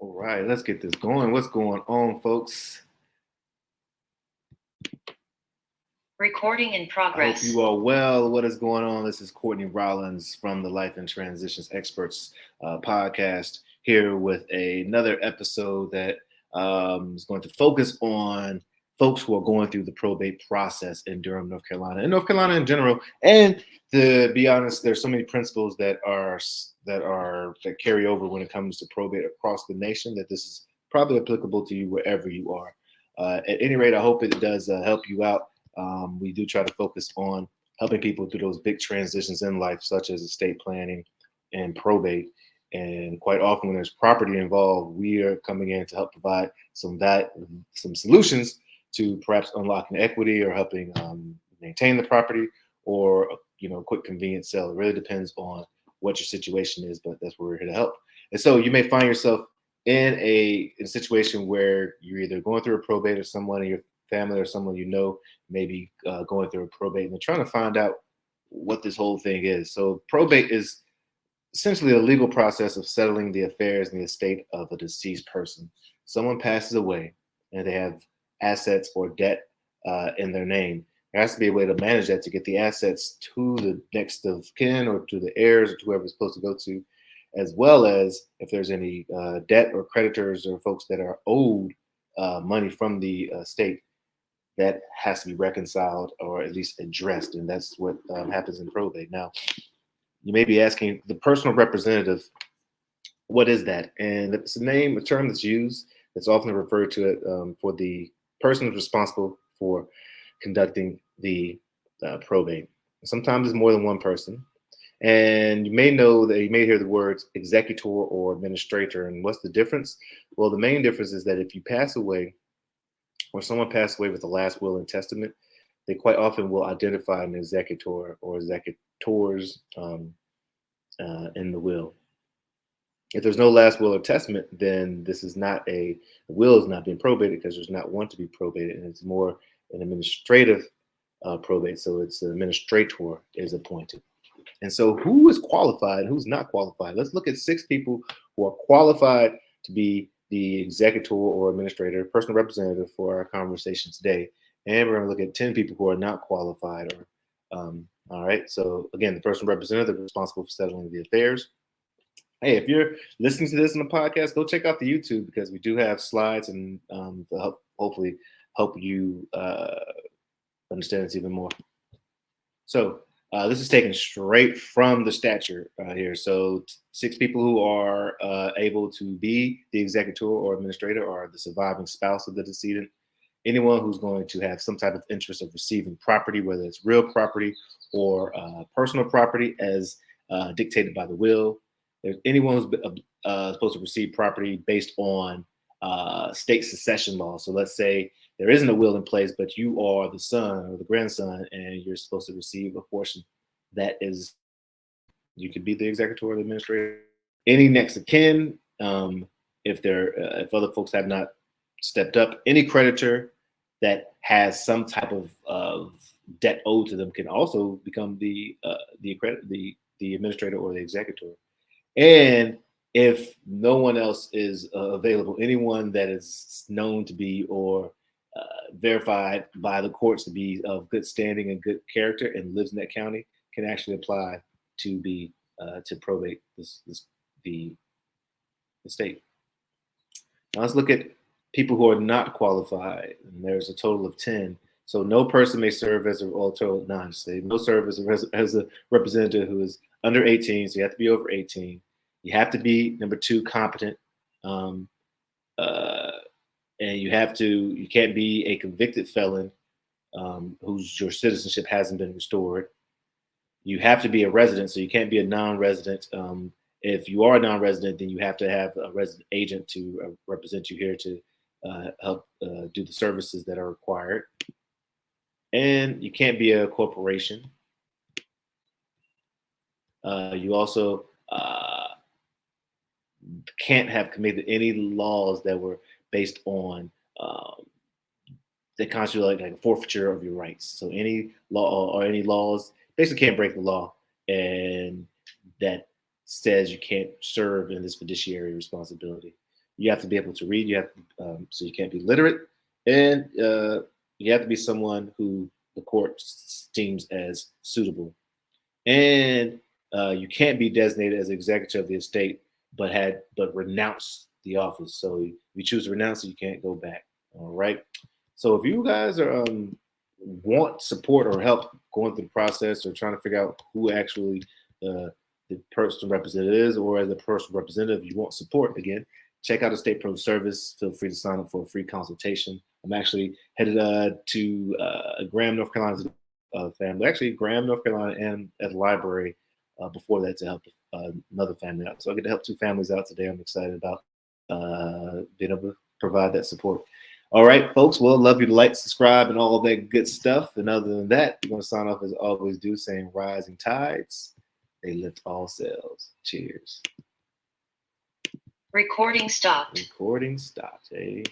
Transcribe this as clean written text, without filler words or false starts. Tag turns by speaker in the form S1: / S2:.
S1: All right, let's get this going. What's going on, folks?
S2: Recording in
S1: I
S2: progress.
S1: hope you are well. What is going on? This is Courtney Rollins from the Life and Transitions Experts podcast, here with another episode that is going to focus on folks who are going through the probate process in Durham, North Carolina, and North Carolina in general. And to be honest, there's so many principles that carry over when it comes to probate across the nation that this is probably applicable to you wherever you are. At any rate, I hope it does help you out. We do try to focus on helping people through those big transitions in life, such as estate planning and probate. And quite often, when there's property involved, we are coming in to help provide some solutions to perhaps unlocking equity or helping maintain the property, or quick convenient sale. It really depends on what your situation is, but that's where we're here to help. And so you may find yourself in a situation where you're either going through a probate, or someone in your family or someone maybe going through a probate, and they're trying to find out what this whole thing is. So probate is essentially a legal process of settling the affairs and the estate of a deceased person. Someone passes away and they have assets or debt in their name. There has to be a way to manage that, to get the assets to the next of kin or to the heirs or to whoever it's supposed to go to, as well as if there's any debt or creditors or folks that are owed money from the state, that has to be reconciled or at least addressed. And that's what happens in probate. Now, you may be asking, the personal representative, what is that? And it's a term that's used, that's often referred to it for the person responsible for conducting the probate. Sometimes it's more than one person. And you may know that you may hear the words executor or administrator. And what's the difference? Well, the main difference is that if you pass away, or someone passed away with a last will and testament, they quite often will identify an executor or executors in the will. If there's no last will or testament, then the will is not being probated, because there's not one to be probated, and it's more an administrative probate. So it's an administrator is appointed. And so who is qualified and who's not qualified? Let's look at 6 people who are qualified to be the executor or administrator, personal representative, for our conversation today. And we're going to look at 10 people who are not qualified. All right. So again, the personal representative is responsible for settling the affairs. Hey, if you're listening to this in the podcast, go check out the YouTube, because we do have slides and hopefully help you understand this even more. So this is taken straight from the statute here. So 6 people who are able to be the executor or administrator are the surviving spouse of the decedent, anyone who's going to have some type of interest of receiving property, whether it's real property or personal property as dictated by the will. There's anyone who's supposed to receive property based on state succession law. So let's say there isn't a will in place, but you are the son or the grandson, and you're supposed to receive a portion. You could be the executor or the administrator. Any next of kin, if other folks have not stepped up, any creditor that has some type of debt owed to them can also become the administrator or the executor. And if no one else is available, anyone that is known to be or verified by the courts to be of good standing and good character and lives in that county can actually apply to be to probate the estate. Now let's look at people who are not qualified. And there's a total of 10. So no person may serve as no serve as a representative who is under 18. So you have to be over 18. You have to be, number 2, competent. And you can't be a convicted felon your citizenship hasn't been restored. You have to be a resident, so you can't be a non-resident. If you are a non-resident, then you have to have a resident agent to represent you here to help do the services that are required. And you can't be a corporation. You also can't have committed any laws that were based on that constitute like a forfeiture of your rights. So any law or any laws basically can't break the law, and that says you can't serve in this fiduciary responsibility. You have to be able to read. You have to, so you can't be literate, and you have to be someone who the court deems as suitable. And you can't be designated as executor of the estate, but renounce the office. So if you choose to renounce it, you can't go back. All right. So if you guys are want support or help going through the process or trying to figure out who actually the personal representative is, or as a personal representative, you want support again, check out Estate Pro Service. Feel free to sign up for a free consultation. I'm actually headed to Graham, North Carolina, family. Actually, Graham, North Carolina, and at the library before that to help another family out. So I get to help 2 families out today. I'm excited about being able to provide that support. All right, folks. Well, love you to like, subscribe, and all that good stuff. And other than that, we're going to sign off as always do, saying rising tides, they lift all sails. Cheers.
S2: Recording stopped.
S1: Recording stopped. Hey.